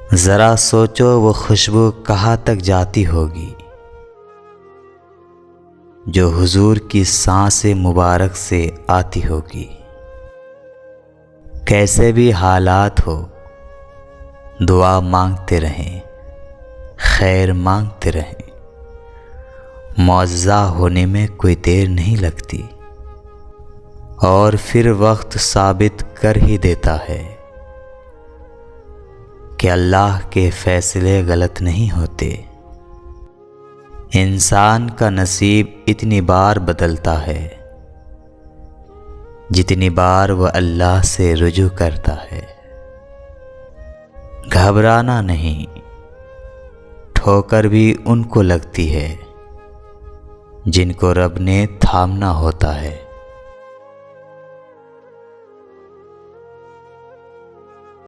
ज़रा सोचो वो खुशबू कहाँ तक जाती होगी जो हुजूर की सांसें मुबारक से आती होगी। कैसे भी हालात हो दुआ मांगते रहें, खैर मांगते रहें। मौजज़ा होने में कोई देर नहीं लगती और फिर वक्त साबित कर ही देता है कि अल्लाह के फैसले गलत नहीं होते। इंसान का नसीब इतनी बार बदलता है जितनी बार वह अल्लाह से रुजू करता है। घबराना नहीं, ठोकर भी उनको लगती है जिनको रब ने थामना होता है।